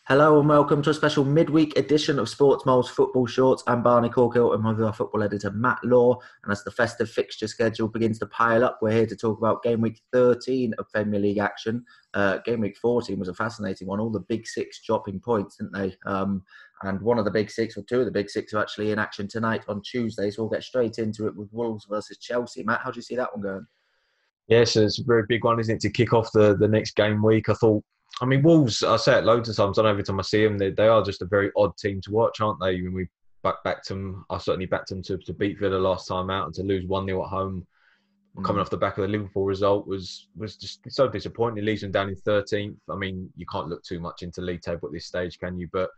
Hello and welcome to a special midweek edition of Sports Mole's Football Shorts. I'm Barney Corkhill and with our football editor Matt Law. And as the festive fixture schedule begins to pile up, we're here to talk about game week 13 of Premier League action. Game week 14 was a fascinating one. All the big six dropping points, didn't they? And one of the big six, or two of the big six, are actually in action tonight on Tuesday. So we'll get straight into it with Wolves versus Chelsea. Matt, how do you see that one going? Yes, it's a very big one, isn't it, to kick off the next game week? Wolves, I say it loads of times, I know every time I see them, they are just a very odd team to watch, aren't they? When we backed them, I certainly backed them to beat Villa last time out and to lose 1-0 at home, coming off the back of the Liverpool result was just so disappointing. It leaves them down in 13th. I mean, you can't look too much into league table at this stage, can you? But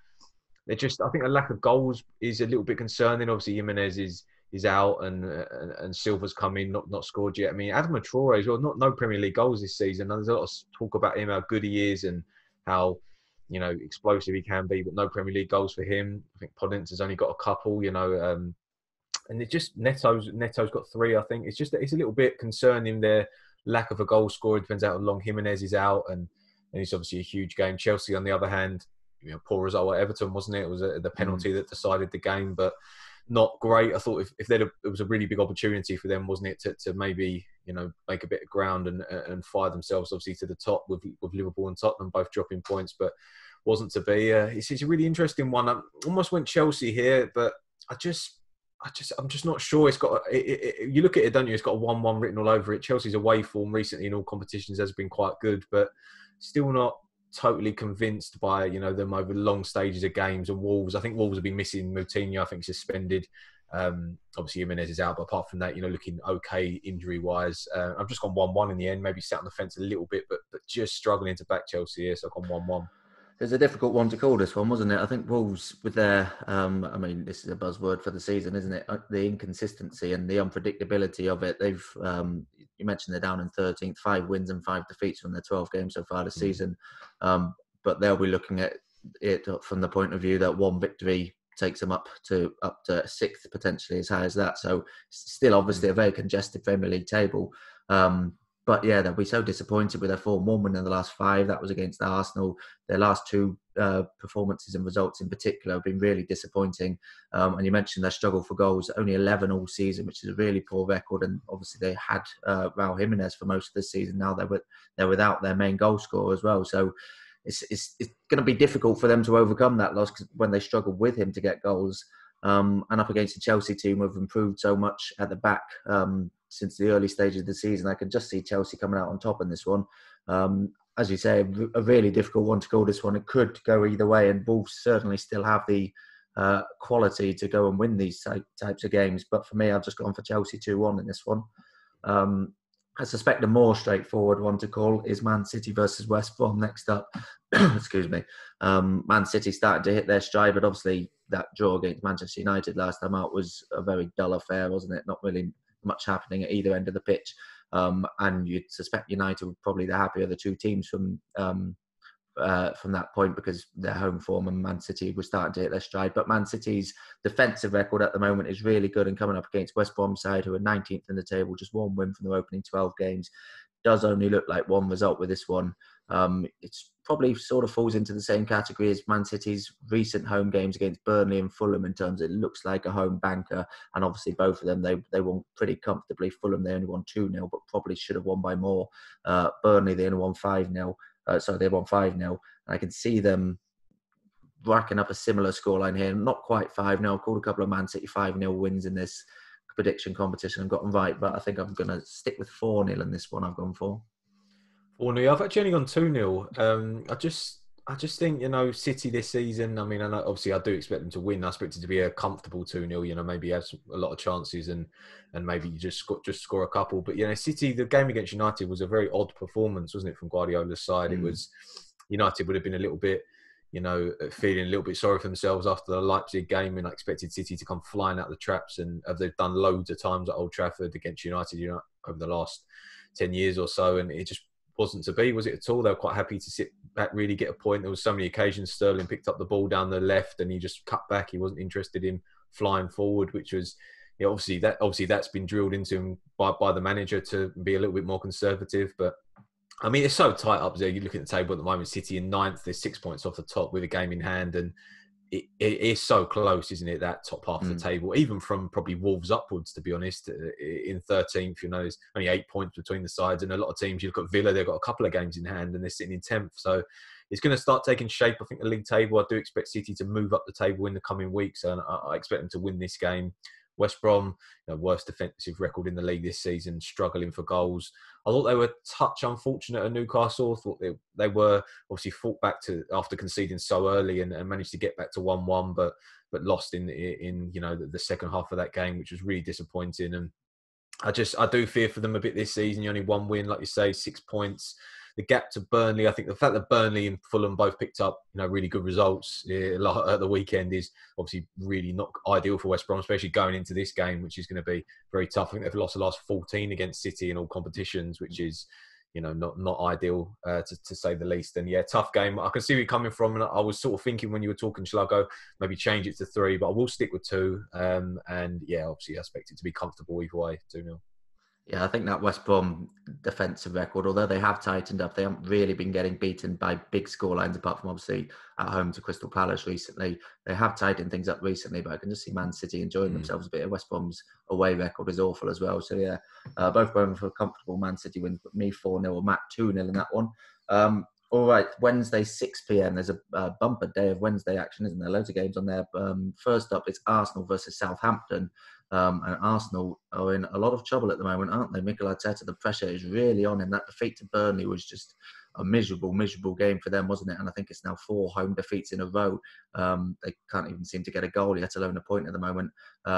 I think a lack of goals is a little bit concerning. Obviously, Jimenez is out and Silva's come in, not scored yet. I mean, Adama Traore as well, no Premier League goals this season. There's a lot of talk about him, how good he is and how, explosive he can be, but no Premier League goals for him. I think Podence has only got a couple, and it just Neto's got three. I think it's a little bit concerning their lack of a goal scorer. It depends how long Jimenez is out, and it's obviously a huge game. Chelsea, on the other hand, poor result at Everton, wasn't it? It was the penalty that decided the game, but not great. I thought if it was a really big opportunity for them, wasn't it, to maybe make a bit of ground and fire themselves obviously to the top with Liverpool and Tottenham both dropping points, but wasn't to be. It's a really interesting one. I almost went Chelsea here, but I'm just not sure. It's got you look at it, don't you? It's got a 1-1 written all over it. Chelsea's away form recently in all competitions has been quite good, but still not totally convinced by them over long stages of games. And Wolves, I think Wolves have been missing Moutinho. I think suspended. Obviously Jimenez is out, but apart from that, looking okay injury wise. I've just gone 1-1 in the end. Maybe sat on the fence a little bit, but just struggling to back Chelsea here. So I've gone 1-1. It was a difficult one to call, this one, wasn't it? I think Wolves, with their, this is a buzzword for the season, isn't it? The inconsistency and the unpredictability of it. They've, you mentioned they're down in 13th, 5 wins and 5 defeats from their 12 games so far this season. But they'll be looking at it from the point of view that one victory takes them up to 6th, potentially as high as that. So still obviously a very congested Premier League table. But yeah, they'll be so disappointed with their form. 1 win in the last 5, that was against Arsenal. Their last 2 performances and results in particular have been really disappointing. And you mentioned their struggle for goals, only 11 all season, which is a really poor record. And obviously they had Raul Jimenez for most of the season. Now they're without their main goal scorer as well. So it's going to be difficult for them to overcome that loss when they struggle with him to get goals. And up against the Chelsea team who have improved so much at the back since the early stages of the season. I can just see Chelsea coming out on top in this one. As you say, a really difficult one to call this one. It could go either way, and Wolves certainly still have the quality to go and win these types of games. But for me, I've just gone for Chelsea 2-1 in this one. I suspect a more straightforward one to call is Man City versus West Brom next up. Excuse me. Man City started to hit their stride, but obviously that draw against Manchester United last time out was a very dull affair, wasn't it? Not really much happening at either end of the pitch. And you'd suspect United were probably the happier of the two teams from that point because their home form and Man City was starting to hit their stride. But Man City's defensive record at the moment is really good, and coming up against West Brom side, who are 19th in the table, just 1 win from their opening 12 games, does only look like one result with this one. It's probably sort of falls into the same category as Man City's recent home games against Burnley and Fulham in terms of it looks like a home banker, and obviously both of them they won pretty comfortably. Fulham, they only won 2-0, but probably should have won by more. Burnley, they only won 5-0. They won 5-0. I can see them racking up a similar scoreline here. Not quite 5-0. I've called a couple of Man City 5-0 wins in this prediction competition and got them right, but I think I'm going to stick with 4-0 in this one I've gone for. 4-0. I've actually only gone 2-0. I just think, City this season, I mean, I know, obviously I do expect them to win. I expect it to be a comfortable 2-0, maybe have a lot of chances and maybe you just score a couple. But, City, the game against United was a very odd performance, wasn't it, from Guardiola's side? It was, United would have been a little bit, feeling a little bit sorry for themselves after the Leipzig game, and I expected City to come flying out of the traps, and they've done loads of times at Old Trafford against United, over the last 10 years or so, and it just wasn't to be, was it at all? They were quite happy to sit back, really get a point. There was so many occasions Sterling picked up the ball down the left and he just cut back. He wasn't interested in flying forward, which was, obviously that's been drilled into him by the manager to be a little bit more conservative. But I mean, it's so tight up there. You look at the table at the moment, City in ninth, they're 6 points off the top with a game in hand. And it is so close, isn't it, that top half of the table, even from probably Wolves upwards, to be honest. In 13th, there's only 8 points between the sides. And a lot of teams, you look at Villa, they've got a couple of games in hand and they're sitting in 10th. So it's going to start taking shape. I think the league table, I do expect City to move up the table in the coming weeks. And I expect them to win this game. West Brom, worst defensive record in the league this season, struggling for goals. I thought they were touch unfortunate at Newcastle. I thought they were obviously fought back to after conceding so early and managed to get back to 1-1, but lost in the second half of that game, which was really disappointing. And I do fear for them a bit this season. You only one win, like you say, 6 points. The gap to Burnley, I think the fact that Burnley and Fulham both picked up, really good results at the weekend is obviously really not ideal for West Brom, especially going into this game, which is going to be very tough. I think they've lost the last 14 against City in all competitions, which is, not ideal to say the least. And yeah, tough game. I can see where you're coming from. And I was sort of thinking when you were talking, shall I go maybe change it to 3? But I will stick with 2. And yeah, obviously I expect it to be comfortable either way, 2-0. Yeah, I think that West Brom defensive record, although they have tightened up, they haven't really been getting beaten by big scorelines, apart from obviously at home to Crystal Palace recently. They have tightened things up recently, but I can just see Man City enjoying themselves a bit. West Brom's away record is awful as well. So yeah, both going for a comfortable Man City wins, but me 4-0 or Matt 2-0 in that one. All right, Wednesday, 6 p.m. There's a bumper day of Wednesday action, isn't there? Loads of games on there. First up, it's Arsenal versus Southampton. And Arsenal are in a lot of trouble at the moment, aren't they? Mikel Arteta, the pressure is really on him. That defeat to Burnley was just a miserable game for them, wasn't it? And I think it's now 4 home defeats in a row. They can't even seem to get a goal, let alone a point at the moment.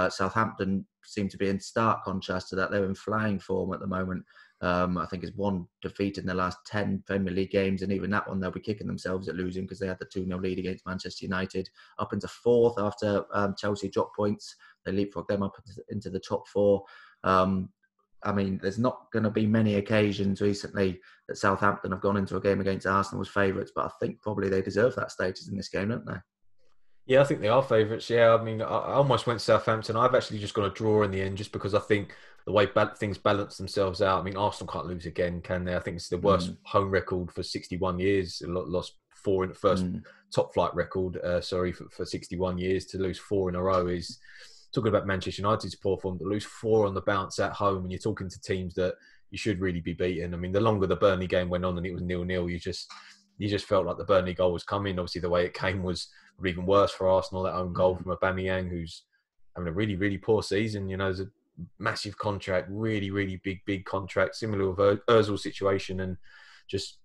Southampton seem to be in stark contrast to that. They're in flying form at the moment. I think it's 1 defeat in the last 10 Premier League games, and even that one they'll be kicking themselves at losing because they had the 2-0 lead against Manchester United, up into 4th after Chelsea dropped points. They leapfrogged them up into the top 4. I mean, there's not going to be many occasions recently that Southampton have gone into a game against Arsenal as favourites, but I think probably they deserve that status in this game, don't they? Yeah, I think they are favourites. Yeah, I mean, I almost went Southampton. I've actually just got a draw in the end just because I think the way things balance themselves out. I mean, Arsenal can't lose again, can they? I think it's the worst home record for 61 years. Lost 4 in the first top flight record, for 61 years. To lose 4 in a row is, talking about Manchester United's poor form, to lose 4 on the bounce at home, and you're talking to teams that you should really be beating. I mean, the longer the Burnley game went on and it was 0-0, you just felt like the Burnley goal was coming. Obviously, the way it came was even worse for Arsenal. That own goal from Aubameyang, who's having a really, really poor season. There's a massive contract, really, really big contract, similar with Ozil's situation, and just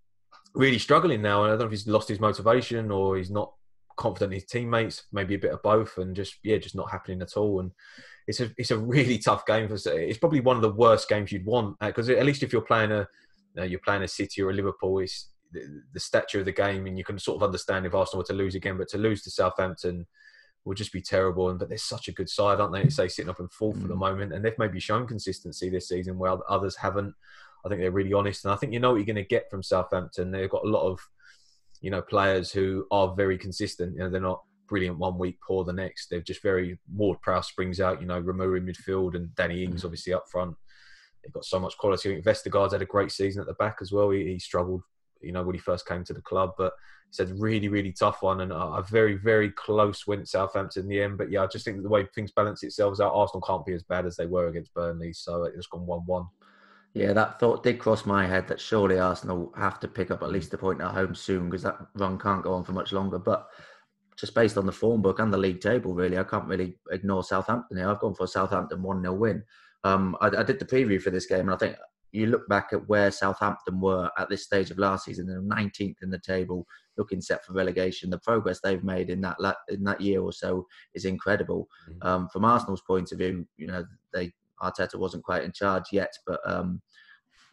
really struggling now. And I don't know if he's lost his motivation or he's not confident in his teammates, maybe a bit of both, and just not happening at all. And it's a really tough game for City. It's probably one of the worst games you'd want, because at least if you're playing a City or a Liverpool, it's the stature of the game, and you can sort of understand if Arsenal were to lose again, but to lose to Southampton would just be terrible. But they're such a good side, aren't they? Say sitting up in 4th at the moment, and they've maybe shown consistency this season where others haven't. I think they're really honest, and I think what you're going to get from Southampton. They've got a lot of players who are very consistent. They're not brilliant one week, poor the next. They're just very Ward-Prowse springs out. Ramu in midfield and Danny Ings obviously up front. They've got so much quality. I think Vestergaard's had a great season at the back as well. He struggled when he first came to the club, but it's a really, really tough one, and a very, very close win at Southampton in the end. But yeah, I just think that the way things balance itself out, Arsenal can't be as bad as they were against Burnley, so it's gone 1-1. Yeah, that thought did cross my head that surely Arsenal have to pick up at least a point at home soon, because that run can't go on for much longer. But just based on the form book and the league table, really, I can't really ignore Southampton here. I've gone for a Southampton 1-0 win. I did the preview for this game, and I think you look back at where Southampton were at this stage of last season, they're 19th in the table, looking set for relegation. The progress they've made in that year or so is incredible. From Arsenal's point of view, Arteta wasn't quite in charge yet, but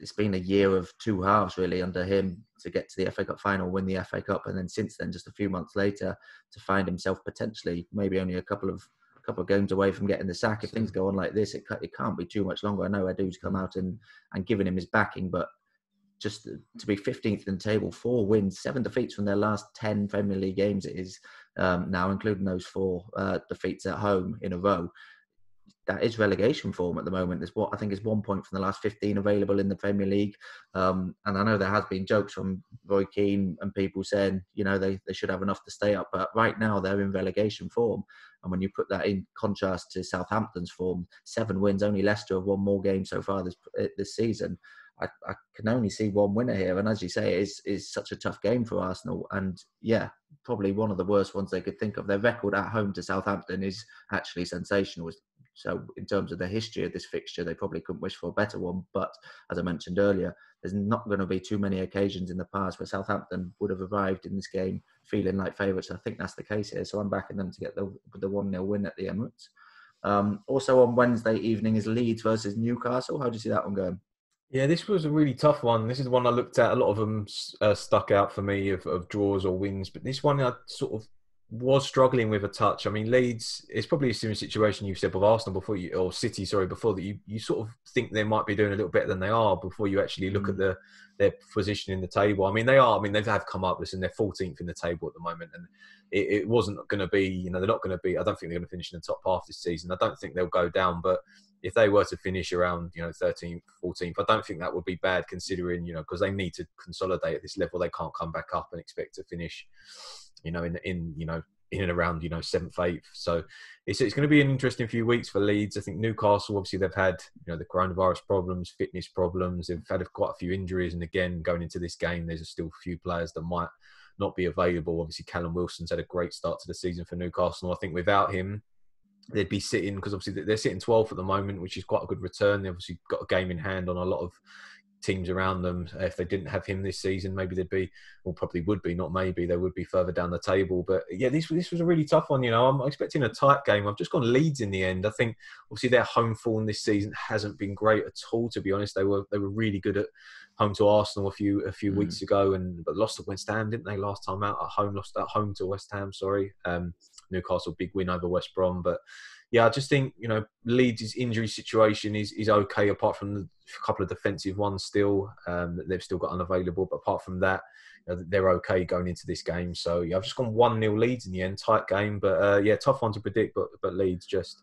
it's been a year of 2 halves really under him to get to the FA Cup final, win the FA Cup, and then since then, just a few months later, to find himself potentially maybe only a couple of games away from getting the sack. If things go on like this, it can't be too much longer. I know Edu's come out and given him his backing, but just to be 15th in the table, 4 wins, 7 defeats from their last 10 Premier League games it is now, including those 4 defeats at home in a row. that is relegation form at the moment. There's what I think is 1 point from the last 15 available in the Premier League. And I know there has been jokes from Roy Keane and people saying, they should have enough to stay up. But right now they're in relegation form. And when you put that in contrast to Southampton's form, 7 wins, only Leicester have won more games so far this season. I can only see one winner here. And as you say, it is such a tough game for Arsenal. And yeah, probably one of the worst ones they could think of. Their record at home to Southampton is actually sensational. So in terms of the history of this fixture, they probably couldn't wish for a better one. But as I mentioned earlier, there's not going to be too many occasions in the past where Southampton would have arrived in this game feeling like favourites. I think that's the case here. So I'm backing them to get the 1-0 win at the Emirates. Also on Wednesday evening is Leeds versus Newcastle. How do you see that one going? Yeah, this was a really tough one. This is the one I looked at. A lot of them stuck out for me of draws or wins. But this one I sort of was struggling with a touch. I mean, Leeds, it's probably a similar situation you've said with Arsenal before or City, before that you sort of think they might be doing a little better than they are before you actually look at their position in the table. I mean, they are. I mean, they have come up. Listen, they're 14th in the table at the moment. And it wasn't going to be, they're not going to be, I don't think they're going to finish in the top half this season. I don't think they'll go down. But if they were to finish around, 13th, 14th, I don't think that would be bad considering, because they need to consolidate at this level. They can't come back up and expect to finish, in and around, 7th, 8th. So it's going to be an interesting few weeks for Leeds. I think Newcastle, obviously they've had, the coronavirus problems, fitness problems. They've had quite a few injuries. And again, going into this game, there's still a few players that might not be available. Obviously, Callum Wilson's had a great start to the season for Newcastle. I think without him, they'd be sitting, because obviously they're sitting 12th at the moment, which is quite a good return. They've obviously got a game in hand on a lot of teams around them. If they didn't have him this season, maybe they'd be, or probably would be, not maybe, they would be further down the table. But yeah, this was a really tough one. I'm expecting a tight game. I've just gone Leeds in the end. I think obviously their home form this season hasn't been great at all, to be honest. They were really good at home to Arsenal a few weeks ago, but lost to West Ham, didn't they? Last time out at home, lost at home to West Ham. Newcastle big win over West Brom, but yeah, I just think, Leeds' injury situation is okay, apart from a couple of defensive ones still that they've still got unavailable. But apart from that, they're okay going into this game. So yeah, I've just gone 1-0 Leeds in the end, tight game. But tough one to predict, but Leeds just...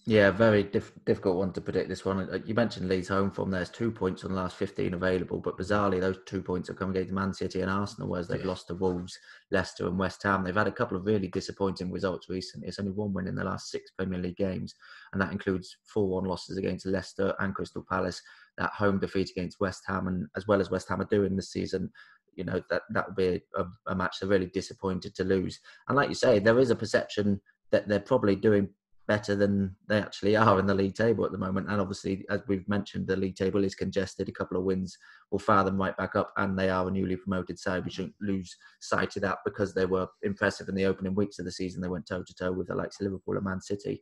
Yeah, very difficult one to predict, this one. You mentioned Leeds home form. There's 2 points on the last 15 available, but bizarrely, those 2 points have come against Man City and Arsenal, whereas they've lost to Wolves, Leicester and West Ham. They've had a couple of really disappointing results recently. It's only 1 win in the last 6 Premier League games, and that includes 4-1 losses against Leicester and Crystal Palace, that home defeat against West Ham, and as well as West Ham are doing this season, that would be a match they're really disappointed to lose. And like you say, there is a perception that they're probably doing better than they actually are in the league table at the moment. And obviously, as we've mentioned, the league table is congested. A couple of wins will fire them right back up, and they are a newly promoted side. We shouldn't lose sight of that because they were impressive in the opening weeks of the season. They went toe-to-toe with the likes of Liverpool and Man City.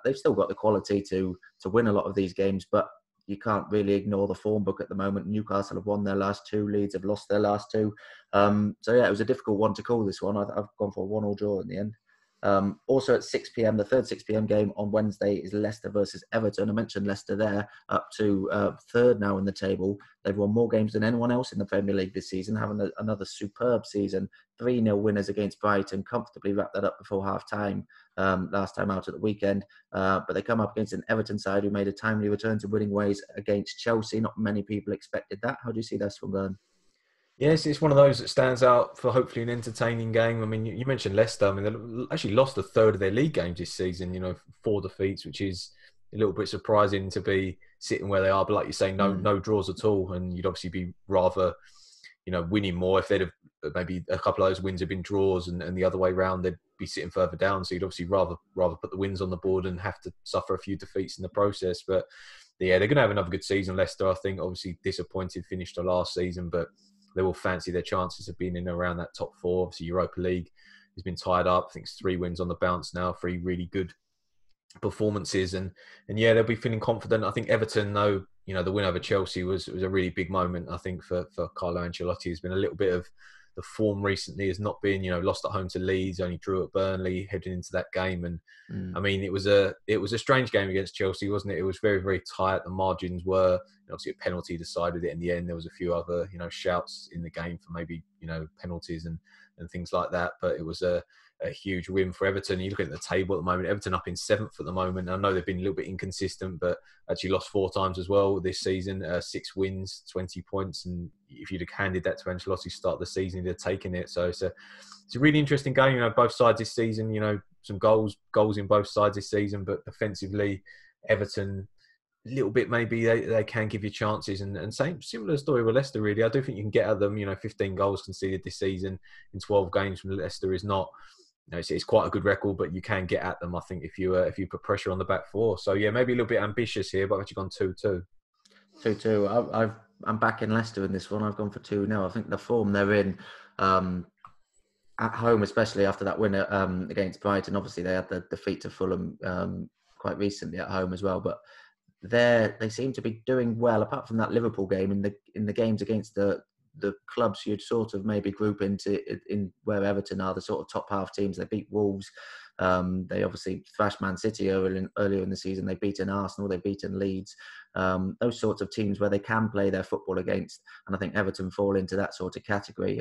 They've still got the quality to win a lot of these games, but you can't really ignore the form book at the moment. Newcastle have won their last 2. Leeds have lost their last 2. So yeah, it was a difficult one to call, this one. I've gone for a 1-1 draw in the end. Also at 6 p.m, the third 6 p.m. game on Wednesday is Leicester versus Everton. I mentioned Leicester there, up to third now in the table. They've won more games than anyone else in the Premier League this season, having another superb season. 3-0 winners against Brighton, comfortably wrapped that up before half-time last time out at the weekend. But they come up against an Everton side who made a timely return to winning ways against Chelsea. Not many people expected that. How do you see this one going? Yes, it's one of those that stands out for hopefully an entertaining game. I mean, you mentioned Leicester. I mean, they actually lost a third of their league games this season, 4 defeats, which is a little bit surprising to be sitting where they are. But like you say, no draws at all. And you'd obviously be rather, winning more. If they'd have maybe a couple of those wins have been draws and the other way round, they'd be sitting further down. So you'd obviously rather put the wins on the board and have to suffer a few defeats in the process. But yeah, they're going to have another good season, Leicester. I think obviously disappointed finish to last season, but they will fancy their chances of being in around that top 4. Obviously, Europa League has been tied up. I think it's 3 wins on the bounce now, 3 really good performances. And yeah, they'll be feeling confident. I think Everton, though, the win over Chelsea was a really big moment, I think, for Carlo Ancelotti. There's been a little bit of the form recently has not been, lost at home to Leeds, only drew at Burnley, heading into that game. And I mean, it was a strange game against Chelsea, wasn't it? It was very, very tight. The margins were obviously a penalty decided it in the end. There was a few other, shouts in the game for maybe, penalties and things like that. But it was a huge win for Everton. You look at the table at the moment, Everton up in 7th at the moment. I know they've been a little bit inconsistent, but actually lost 4 times as well this season. 6 wins, 20 points. And if you'd have handed that to Ancelotti start the season, he'd have taken it. So it's a really interesting game. Both sides this season, some goals in both sides this season, but defensively, Everton, a little bit maybe they can give you chances, and similar story with Leicester really. I do think you can get at them. 15 goals conceded this season in 12 games from Leicester is not, it's quite a good record, but you can get at them, I think, if you put pressure on the back four. So yeah, maybe a little bit ambitious here, but I've actually gone 2-2. 2-2. I'm back in Leicester in this one. I've gone for 2-0. I think the form they're in at home, especially after that win against Brighton. Obviously, they had the defeat to Fulham quite recently at home as well, but they seem to be doing well. Apart from that Liverpool game, in the games against the clubs you'd sort of maybe group into in where Everton are the sort of top half teams. They beat Wolves. They obviously thrashed Man City earlier in the season. They've beaten Arsenal. They've beaten Leeds. Those sorts of teams where they can play their football against. And I think Everton fall into that sort of category.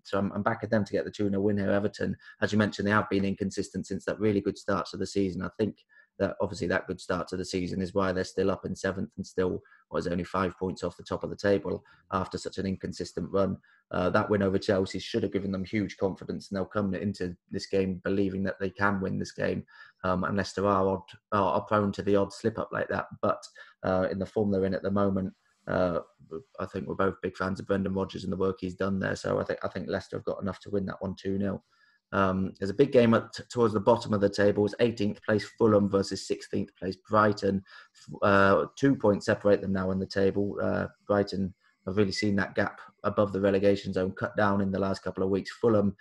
So I'm back at them to get the 2-0 win here. Everton, as you mentioned, they have been inconsistent since that really good start to the season. I think that obviously that good start to the season is why they're still up in 7th and still only 5 points off the top of the table after such an inconsistent run. That win over Chelsea should have given them huge confidence, and they'll come into this game believing that they can win this game, unless there are prone to the odd slip up like that. But in the form they're in at the moment, I think we're both big fans of Brendan Rodgers and the work he's done there. So I think Leicester have got enough to win that one 2-0. There's a big game towards the bottom of the table. It's 18th place Fulham versus 16th place Brighton. 2 points separate them now in the table. Brighton have really seen that gap above the relegation zone cut down in the last couple of weeks. Fulham,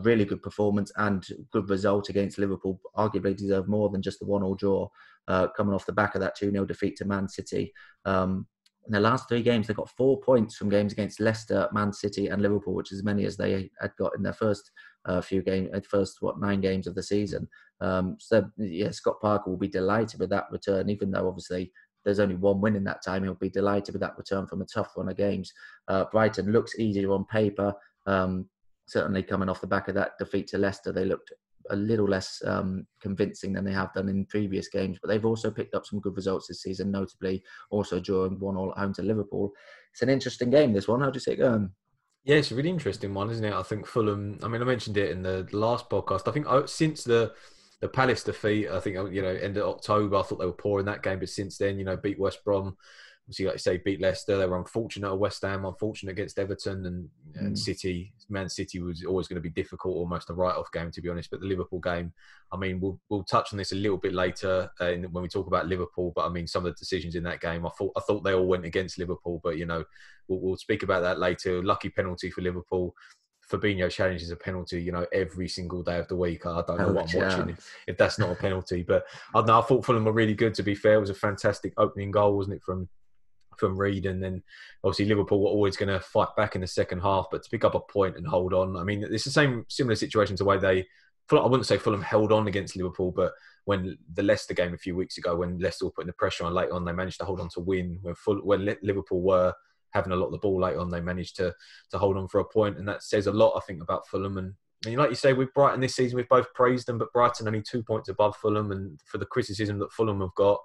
really good performance and good result against Liverpool. Arguably deserve more than just the 1-1 draw, coming off the back of that 2-0 defeat to Man City. In the last 3 games, they got 4 points from games against Leicester, Man City and Liverpool, which is as many as they had got in their first 9 games of the season. Scott Parker will be delighted with that return, even though obviously there's only 1 win in that time. He'll be delighted with that return from a tough run of games. Brighton looks easier on paper. Certainly coming off the back of that defeat to Leicester, they looked a little less convincing than they have done in previous games, but they've also picked up some good results this season, notably also drawing 1-1 at home to Liverpool. It's an interesting game, this one. How do you see it going? Yeah, it's a really interesting one, isn't it? I think Fulham, I mentioned it in the last podcast. I think since the Palace defeat, I think, end of October, I thought they were poor in that game. But since then, beat West Brom. Obviously, like you say, beat Leicester. They were unfortunate at West Ham, unfortunate against Everton and City. Man City was always going to be difficult, almost a write-off game, to be honest. But the Liverpool game, we'll touch on this a little bit later when we talk about Liverpool. But some of the decisions in that game, I thought they all went against Liverpool. But we'll speak about that later. Lucky penalty for Liverpool. Fabinho challenges a penalty, every single day of the week. I don't know what I'm watching if that's not a penalty. But I thought Fulham were really good, to be fair. It was a fantastic opening goal, wasn't it, from Reed? And then obviously Liverpool were always going to fight back in the second half, but to pick up a point and hold on. It's the similar situation to the way I wouldn't say Fulham held on against Liverpool, but when the Leicester game a few weeks ago, when Leicester were putting the pressure on late on, they managed to hold on to win. When Liverpool were having a lot of the ball late on, they managed to hold on for a point, and that says a lot, I think, about Fulham. And like you say, with Brighton this season, we've both praised them, but Brighton only 2 points above Fulham, and for the criticism that Fulham have got,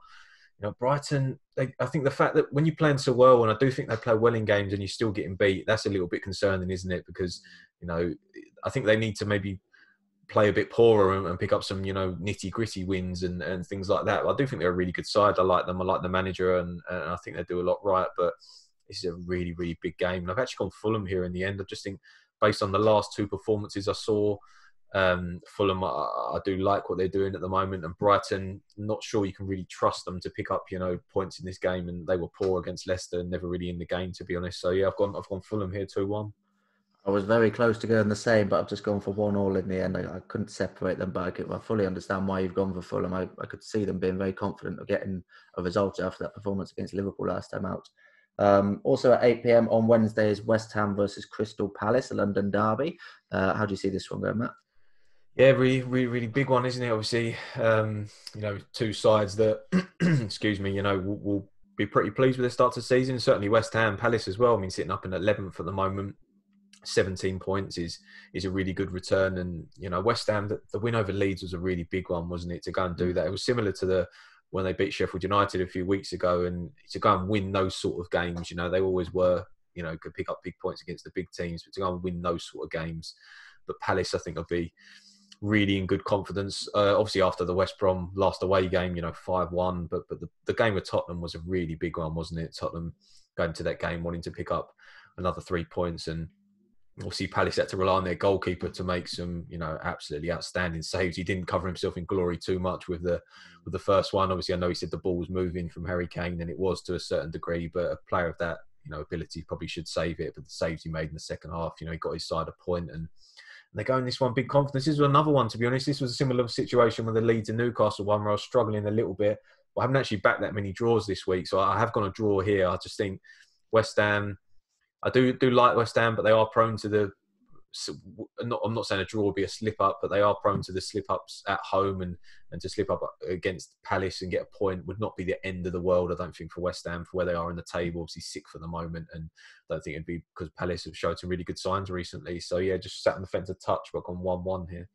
Brighton, I think the fact that when you're playing so well, and I do think they play well in games and you're still getting beat, that's a little bit concerning, isn't it? Because, I think they need to maybe play a bit poorer and pick up some, nitty gritty wins and things like that. I do think they're a really good side. I like them. I like the manager, and I think they do a lot right. But this is a really, really big game. And I've actually gone Fulham here in the end. I just think based on the last 2 performances I saw, Fulham, I do like what they're doing at the moment, and Brighton, not sure you can really trust them to pick up, points in this game, and they were poor against Leicester, never really in the game, to be honest. So yeah, I've gone Fulham here 2-1. I was very close to going the same, but I've just gone for 1-1 in the end. I couldn't separate them, but I fully understand why you've gone for Fulham. I could see them being very confident of getting a result after that performance against Liverpool last time out. Also at 8 p.m. on Wednesday is West Ham versus Crystal Palace, a London derby. How do you see this one going, Matt? Yeah, really, really, really big one, isn't it? Obviously, 2 sides that, excuse me, will be pretty pleased with the start to the season. Certainly West Ham, Palace as well. I mean, sitting up in 11th at the moment, 17 points is a really good return. And, you know, West Ham, the win over Leeds was a really big one, wasn't it, to go and do that? It was similar to when they beat Sheffield United a few weeks ago, and to go and win those sort of games, you know, they always were, you know, could pick up big points against the big teams, but to go and win those sort of games. But Palace, I think, will be really in good confidence. Obviously, after the West Brom last away game, you know, 5-1, but the game with Tottenham was a really big one, wasn't it? Tottenham going to that game wanting to pick up another 3 points, and obviously Palace had to rely on their goalkeeper to make some, you know, absolutely outstanding saves. He didn't cover himself in glory too much with the first one. Obviously, I know he said the ball was moving from Harry Kane, and it was to a certain degree, but a player of that, you know, ability probably should save it. But the saves he made in the second half, you know, he got his side a point, and they go in this one big confidence. This was another one, to be honest. This was a similar situation with the Leeds and Newcastle one where I was struggling a little bit. But I haven't actually backed that many draws this week, so I have gone a draw here. I just think West Ham, I do like West Ham, but they are prone to the... I'm not saying a draw would be a slip up, but they are prone to the slip ups at home, and to slip up against Palace and get a point would not be the end of the world, I don't think, for West Ham, for where they are in the table. Obviously sixth at the moment, and I don't think it'd be because Palace have showed some really good signs recently. So yeah, just sat on the fence a touch, but gone 1-1 here.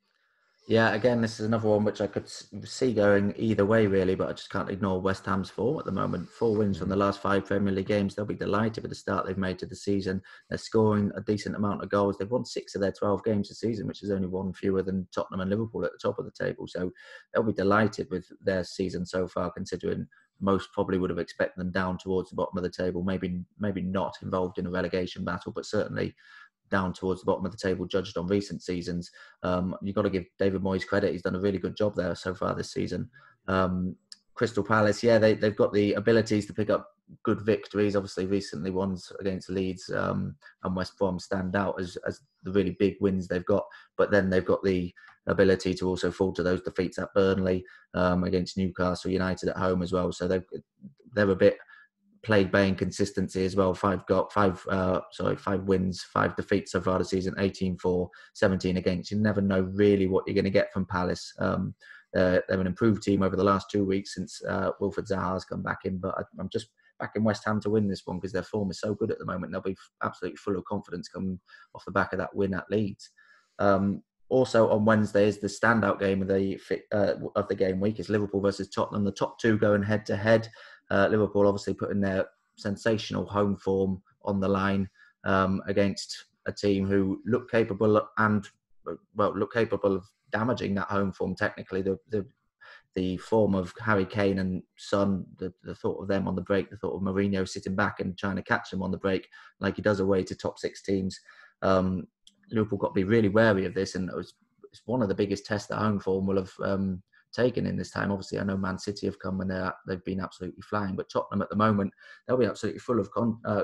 Yeah, again, this is another one which I could see going either way, really, but I just can't ignore West Ham's form at the moment. 4 wins from the last 5 Premier League games. They'll be delighted with the start they've made to the season. They're scoring a decent amount of goals. They've won 6 of their 12 games this season, which is only 1 fewer than Tottenham and Liverpool at the top of the table. So they'll be delighted with their season so far, considering most probably would have expected them down towards the bottom of the table. Maybe not involved in a relegation battle, but certainly down towards the bottom of the table, judged on recent seasons. You've got to give David Moyes credit. He's done a really good job there so far this season. Crystal Palace, yeah, they've got the abilities to pick up good victories. Obviously, recently ones against Leeds and West Brom stand out as the really big wins they've got. But then they've got the ability to also fall to those defeats at Burnley, against Newcastle United at home as well. So they're a bit plagued by inconsistency as well. 5 wins, 5 defeats so far this season, 18-4, 17 against. You never know really what you're going to get from Palace. They're an improved team over the last 2 weeks since Wilfred Zaha's come back in, but I'm just backing West Ham to win this one because their form is so good at the moment. They'll be absolutely full of confidence coming off the back of that win at Leeds. Also on Wednesday is the standout game of the game week. It's Liverpool versus Tottenham. The top 2 going head to head. Liverpool obviously putting their sensational home form on the line against a team who look capable of damaging that home form. Technically, the form of Harry Kane and Son, the thought of them on the break, the thought of Mourinho sitting back and trying to catch them on the break like he does away to top 6 teams. Liverpool got to be really wary of this, and it's one of the biggest tests that home form will have taken in this time. Obviously, I know Man City have come and they've been absolutely flying, but Tottenham at the moment, they'll be absolutely full of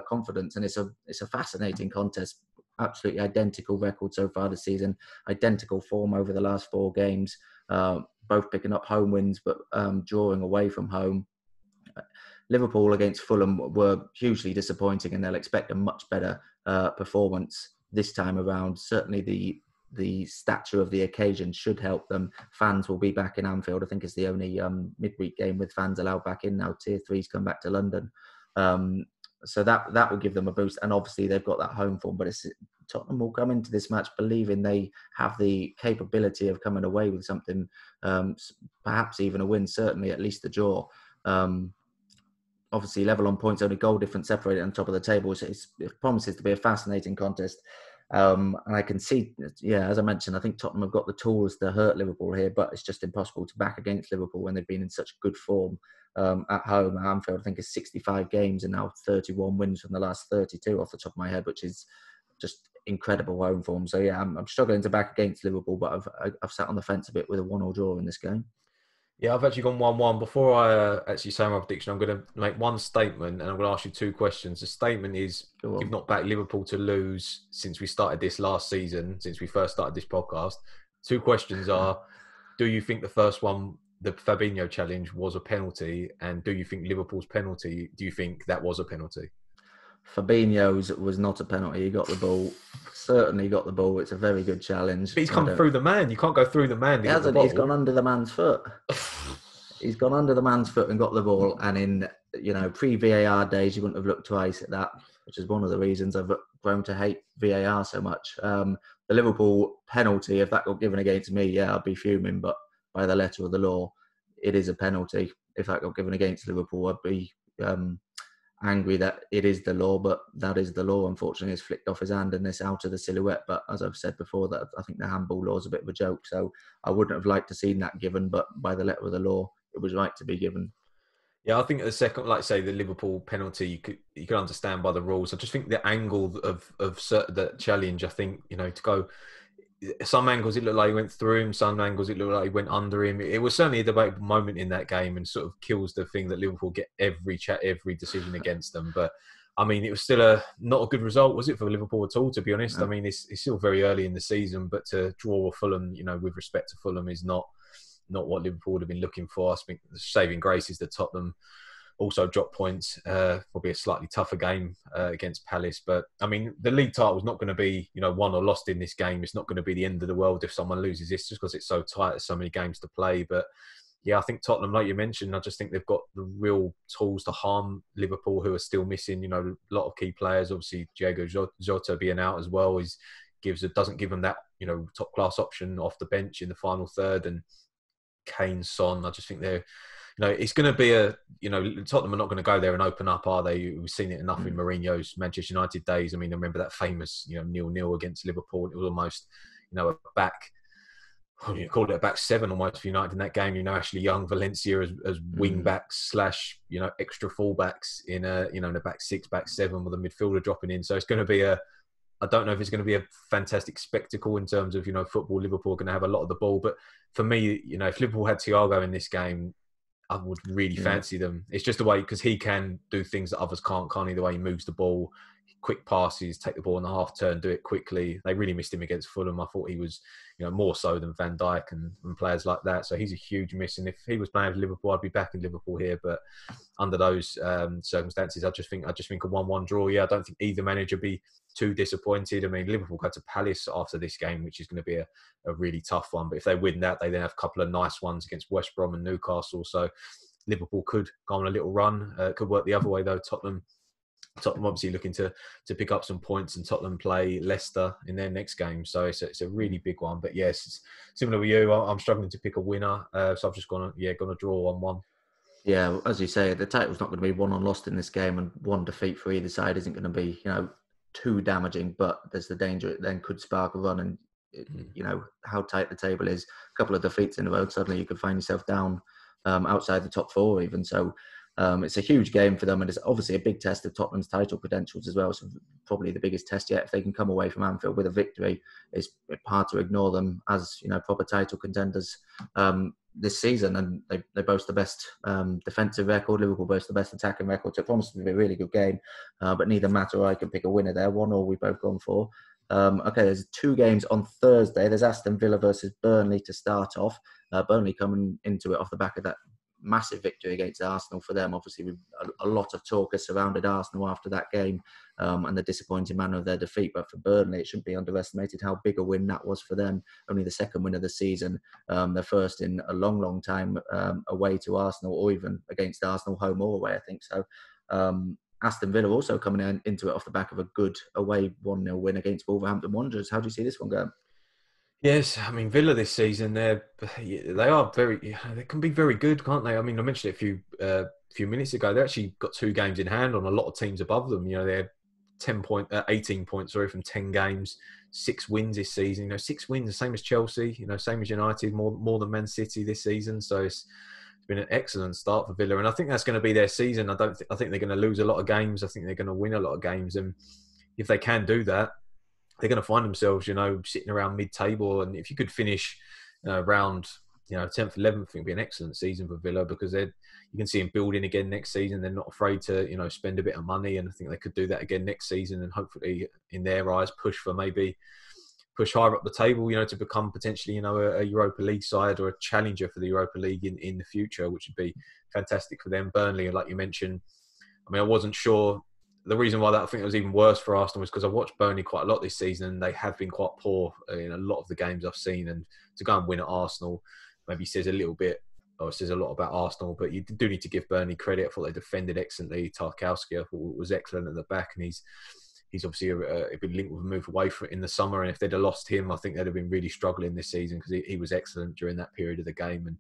confidence, and it's a fascinating contest. Absolutely identical record so far this season, identical form over the last 4 games, both picking up home wins but drawing away from home. Liverpool against Fulham were hugely disappointing, and they'll expect a much better performance this time around. Certainly the stature of the occasion should help them. Fans will be back in Anfield. I think it's the only midweek game with fans allowed back in now. Tier 3's come back to London. So that will give them a boost. And obviously they've got that home form, but Tottenham will come into this match believing they have the capability of coming away with something, perhaps even a win, certainly at least a draw. Obviously level on points, only goal difference separated on top of the table. So it promises to be a fascinating contest. And I can see, as I mentioned, I think Tottenham have got the tools to hurt Liverpool here, but it's just impossible to back against Liverpool when they've been in such good form at home. At Anfield, I think it's 65 games and now 31 wins from the last 32 off the top of my head, which is just incredible home form. So yeah, I'm struggling to back against Liverpool, but I've sat on the fence a bit with a 1-1 draw in this game. Yeah, I've actually gone 1-1. Before I actually say my prediction, I'm going to make one statement and I'm going to ask you 2 questions. The statement is, you've not backed Liverpool to lose since we started this last season, since we first started this podcast. 2 questions are, do you think the first one, the Fabinho challenge, was a penalty? And do you think Liverpool's penalty, do you think that was a penalty? Fabinho's was not a penalty. He got the ball. Certainly got the ball. It's a very good challenge. But he's come through the man. You can't go through the man. He hasn't. He's gone under the man's foot. He's gone under the man's foot and got the ball. And in, pre-VAR days, you wouldn't have looked twice at that, which is one of the reasons I've grown to hate VAR so much. The Liverpool penalty, if that got given against me, yeah, I'd be fuming. But by the letter of the law, it is a penalty. If that got given against Liverpool, I'd be angry that it is the law, but that is the law. Unfortunately, it's flicked off his hand and it's out of the silhouette. But as I've said before, that I think the handball law is a bit of a joke. So I wouldn't have liked to seen that given, but by the letter of the law, it was right to be given. Yeah, I think the second, like say, the Liverpool penalty, you could understand by the rules. I just think the angle of the challenge, I think, to go, some angles it looked like he went through him, some angles it looked like he went under him. It was certainly a debatable moment in that game and sort of kills the thing that Liverpool get every decision against them. But I mean, it was still not a good result, was it, for Liverpool at all, to be honest? No. I mean, it's still very early in the season, but to draw Fulham, with respect to Fulham, is not what Liverpool would have been looking for. I think the saving grace is that Tottenham also dropped points. Probably a slightly tougher game against Palace. But, I mean, the league title is not going to be, won or lost in this game. It's not going to be the end of the world if someone loses this, just because it's so tight. There's so many games to play. But, yeah, I think Tottenham, like you mentioned, I just think they've got the real tools to harm Liverpool, who are still missing, a lot of key players. Obviously, Diego Jota being out as well doesn't give them that, top-class option off the bench in the final third. And Kane, Son, I just think they're, it's going to be Tottenham are not going to go there and open up, are they? We've seen it enough in Mourinho's Manchester United days. I mean, I remember that famous, 0-0 against Liverpool. It was almost, a back, you called it a back seven almost for United in that game. Ashley Young, Valencia as wing backs / extra fullbacks in a back six, back seven with a midfielder dropping in. So it's going to be I don't know if it's going to be a fantastic spectacle in terms of, football. Liverpool are going to have a lot of the ball. But for me, if Liverpool had Thiago in this game, I would really fancy them. It's just the way, because he can do things that others can't he? The way he moves the ball, quick passes, take the ball on the half turn, do it quickly. They really missed him against Fulham. I thought he was, more so than Van Dijk and players like that. So he's a huge miss. And if he was playing for Liverpool, I'd be backing Liverpool here. But under those circumstances, I just think a 1-1 draw. Yeah, I don't think either manager be too disappointed. I mean, Liverpool go to Palace after this game, which is going to be a really tough one. But if they win that, they then have a couple of nice ones against West Brom and Newcastle. So Liverpool could go on a little run. Could work the other way, though. Tottenham obviously looking to pick up some points, and Tottenham play Leicester in their next game. So it's a really big one. But yes, it's similar with you. I'm struggling to pick a winner. So I've just gone to draw 1-1. Yeah, as you say, the title's not going to be won or lost in this game, and one defeat for either side isn't going to be, too damaging. But there's the danger it then could spark a run, and how tight the table is. A couple of defeats in a row, suddenly you could find yourself down outside the top four even. So it's a huge game for them, and it's obviously a big test of Tottenham's title credentials as well. So probably the biggest test yet. If they can come away from Anfield with a victory, it's hard to ignore them as proper title contenders this season. And they boast the best defensive record. Liverpool boast the best attacking record. So it promises to be a really good game. But neither Matt or I can pick a winner there. 1-1 we've both gone for. Okay, there's 2 games on Thursday. There's Aston Villa versus Burnley to start off. Burnley coming into it off the back of that massive victory against Arsenal for them. Obviously, a lot of talk has surrounded Arsenal after that game and the disappointing manner of their defeat. But for Burnley, it shouldn't be underestimated how big a win that was for them. Only the second win of the season. Their first in a long, long time away to Arsenal, or even against Arsenal, home or away, I think so. Aston Villa also coming into it off the back of a good away 1-0 win against Wolverhampton Wanderers. How do you see this one going? Yes, I mean Villa this season they can be very good, can't they? I mean, I mentioned it a few minutes ago. They actually got 2 games in hand on a lot of teams above them. They're 18 points from 10 games, 6 wins this season. 6 wins, the same as Chelsea. Same as United, more than Man City this season. So it's been an excellent start for Villa, and I think that's going to be their season. I think they're going to lose a lot of games. I think they're going to win a lot of games, and if they can do that, they're going to find themselves, sitting around mid-table. And if you could finish around, 10th, 11th, I think it'd be an excellent season for Villa, because you can see them building again next season. They're not afraid to, spend a bit of money, and I think they could do that again next season, and hopefully, in their eyes, push higher up the table, to become potentially, a Europa League side or a challenger for the Europa League in the future, which would be fantastic for them. Burnley, like you mentioned, I mean, I wasn't sure. The reason why I think it was even worse for Arsenal was because I watched Burnley quite a lot this season, and they have been quite poor in a lot of the games I've seen. And to go and win at Arsenal maybe says a little bit oh, it says a lot about Arsenal, but you do need to give Burnley credit. I thought they defended excellently. Tarkowski, I thought, was excellent at the back, and he's obviously been linked with a move away from it in the summer. And if they'd have lost him, I think they'd have been really struggling this season, because he was excellent during that period of the game.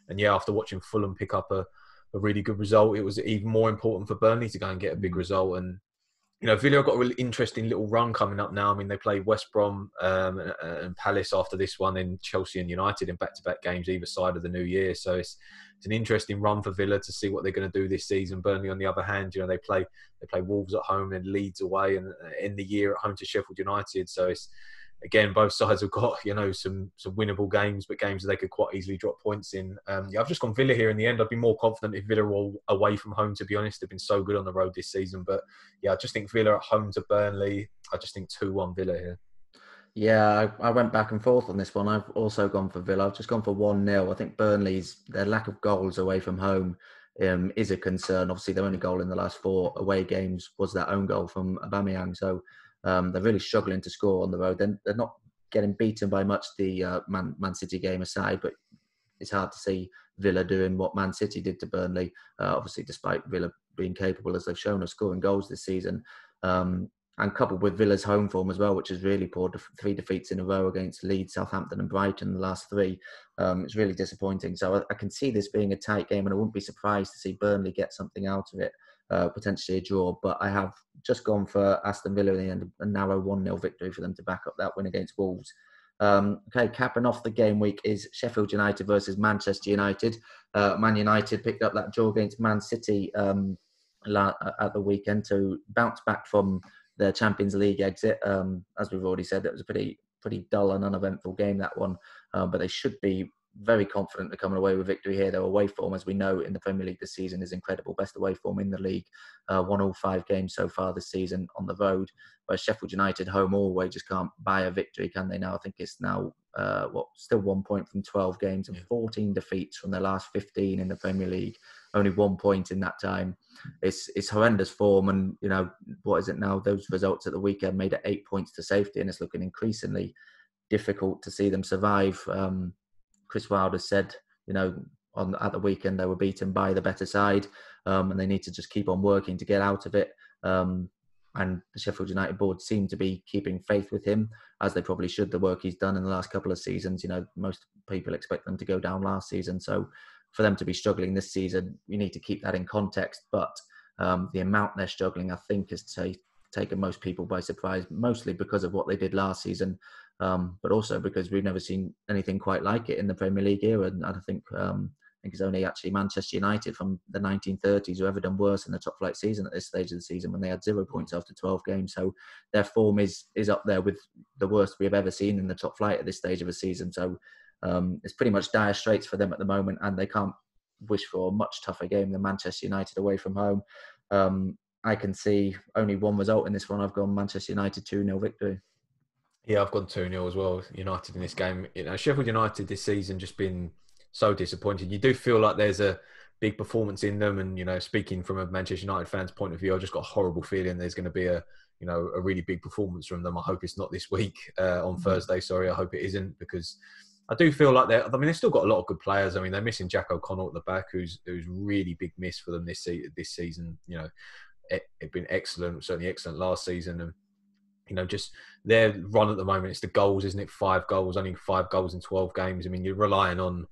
And yeah, after watching Fulham pick up a really good result, it was even more important for Burnley to go and get a big result. And Villa have got a really interesting little run coming up now. I mean, they play West Brom and Palace after this one, then Chelsea and United in back-to-back games either side of the new year. So it's an interesting run for Villa to see what they're going to do this season. Burnley, on the other hand, they play Wolves at home and Leeds away, and end the year at home to Sheffield United. So it's, again, both sides have got some winnable games, but games that they could quite easily drop points in. I've just gone Villa here in the end. I'd be more confident if Villa were away from home, to be honest. They've been so good on the road this season. But yeah, I just think Villa at home to Burnley. I just think 2-1 Villa here. Yeah, I went back and forth on this one. I've also gone for Villa. I've just gone for 1-0. I think Burnley's, their lack of goals away from home is a concern. Obviously, their only goal in the last 4 away games was that own goal from Aubameyang. So they're really struggling to score on the road. They're not getting beaten by much, the Man City game aside, but it's hard to see Villa doing what Man City did to Burnley, obviously, despite Villa being capable, as they've shown, of scoring goals this season. And coupled with Villa's home form as well, which is really poor, 3 defeats in a row against Leeds, Southampton and Brighton, the last 3. It's really disappointing. So I can see this being a tight game, and I wouldn't be surprised to see Burnley get something out of it, potentially a draw. But I have just gone for Aston Villa in the end, a narrow 1-0 victory for them to back up that win against Wolves. Okay, capping off the game week is Sheffield United versus Manchester United. Man United picked up that draw against Man City at the weekend to bounce back from their Champions League exit. As we've already said, it was a pretty dull and uneventful game, that one. But they should be very confident of coming away with victory here. Their away form, as we know, in the Premier League this season is incredible. Best away form in the league. Won all 5 games so far this season on the road. Whereas Sheffield United, home or away, just can't buy a victory, can they now? I think it's now, still 1 point from 12 games and 14 defeats from their last 15 in the Premier League. Only 1 point in that time. It's horrendous form, and what is it now? Those results at the weekend made it 8 points to safety, and it's looking increasingly difficult to see them survive. Chris Wilder said, at the weekend they were beaten by the better side, and they need to just keep on working to get out of it. And the Sheffield United board seem to be keeping faith with him, as they probably should. The work he's done in the last couple of seasons, most people expect them to go down last season, so for them to be struggling this season, you need to keep that in context. But the amount they're struggling, I think, has taken most people by surprise, mostly because of what they did last season, but also because we've never seen anything quite like it in the Premier League era. And I think it's only actually Manchester United from the 1930s who ever done worse in the top flight season at this stage of the season, when they had 0 points after 12 games. So their form is up there with the worst we have ever seen in the top flight at this stage of a season. So it's pretty much dire straits for them at the moment, and they can't wish for a much tougher game than Manchester United away from home. I can see only one result in this one. I've gone Manchester United 2-0 victory. Yeah, I've gone 2-0 as well, United in this game. Sheffield United this season just been so disappointing. You do feel like there's a big performance in them, and speaking from a Manchester United fan's point of view, I just got a horrible feeling there's going to be a really big performance from them. I hope it's not this week on Thursday. Sorry, I hope it isn't, because I do feel like they've still got a lot of good players. I mean, they're missing Jack O'Connell at the back, who's really big miss for them this season. It's been excellent, certainly excellent last season, and just their run at the moment. It's the goals, isn't it? 5 goals, only 5 goals in 12 games. I mean, you're relying on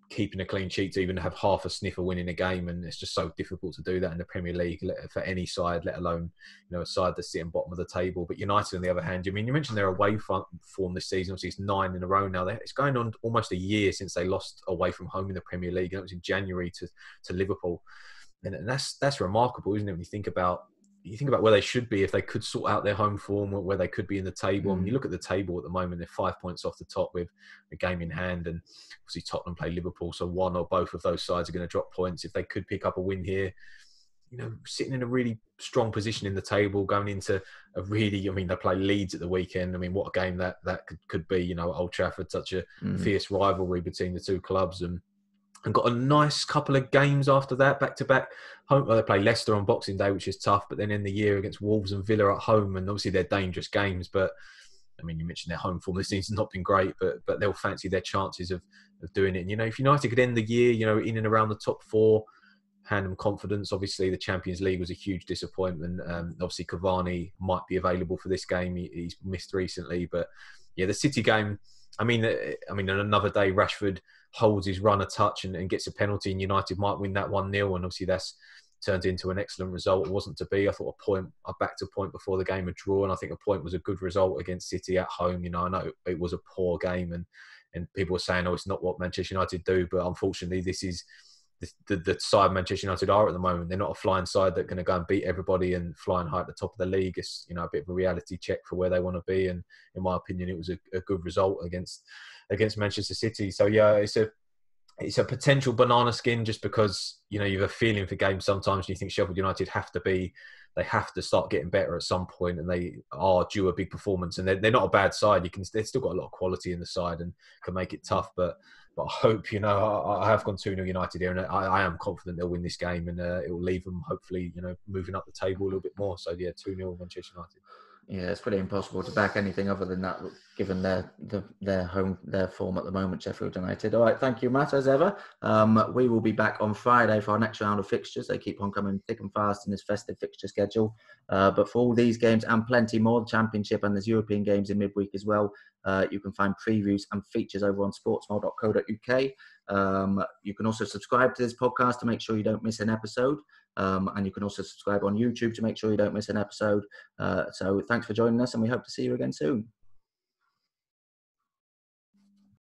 keeping a clean sheet to even have half a sniff of winning a game, and it's just so difficult to do that in the Premier League for any side, let alone a side that's sitting bottom of the table. But United, on the other hand, you mentioned their away form this season. Obviously, it's 9 in a row now. It's going on almost a year since they lost away from home in the Premier League, and it was in January to Liverpool, and that's remarkable, isn't it? When you think about where they should be if they could sort out their home form, where they could be in the table. I mean, you look at the table at the moment, they're 5 points off the top with a game in hand, and obviously Tottenham play Liverpool, so one or both of those sides are going to drop points. If they could pick up a win here, sitting in a really strong position in the table, going into they play Leeds at the weekend. I mean, what a game that could be, Old Trafford, such a fierce rivalry between the two clubs, and got a nice couple of games after that, back-to-back. Home, they play Leicester on Boxing Day, which is tough, but then in the year against Wolves and Villa at home, and obviously they're dangerous games. But I mean, you mentioned their home form this season's not been great, but they'll fancy their chances of doing it. And, if United could end the year, in and around the top 4, hand them confidence. Obviously, the Champions League was a huge disappointment. Obviously, Cavani might be available for this game. He's missed recently, but yeah, the City game. I mean, on another day, Rashford holds his run a touch and gets a penalty, and United might win that 1-0. And obviously, that's turned into an excellent result. It wasn't to be. I thought I backed a point before the game, a draw, and I think a point was a good result against City at home. I know it was a poor game, and people were saying, "Oh, it's not what Manchester United do," but unfortunately, this is the side Manchester United are at the moment. They're not a flying side that are going to go and beat everybody and flying high at the top of the league. It's a bit of a reality check for where they want to be, and in my opinion, it was a good result against Manchester City. So yeah, it's a potential banana skin, just because you have a feeling for games sometimes. You think Sheffield United have to start getting better at some point, and they are due a big performance. And they're not a bad side. They've still got a lot of quality in the side and can make it tough. But I hope, I have gone 2-0 United here, and I am confident they'll win this game, and it will leave them hopefully, moving up the table a little bit more. So yeah, 2-0 Manchester United. Yeah, it's pretty impossible to back anything other than that, given their form at the moment, Sheffield United. All right, thank you, Matt, as ever. We will be back on Friday for our next round of fixtures. They keep on coming thick and fast in this festive fixture schedule. But for all these games and plenty more, the Championship and there's European games in midweek as well, you can find previews and features over on sportsmole.co.uk. You can also subscribe to this podcast to make sure you don't miss an episode. And you can also subscribe on YouTube to make sure you don't miss an episode. So thanks for joining us, and we hope to see you again soon.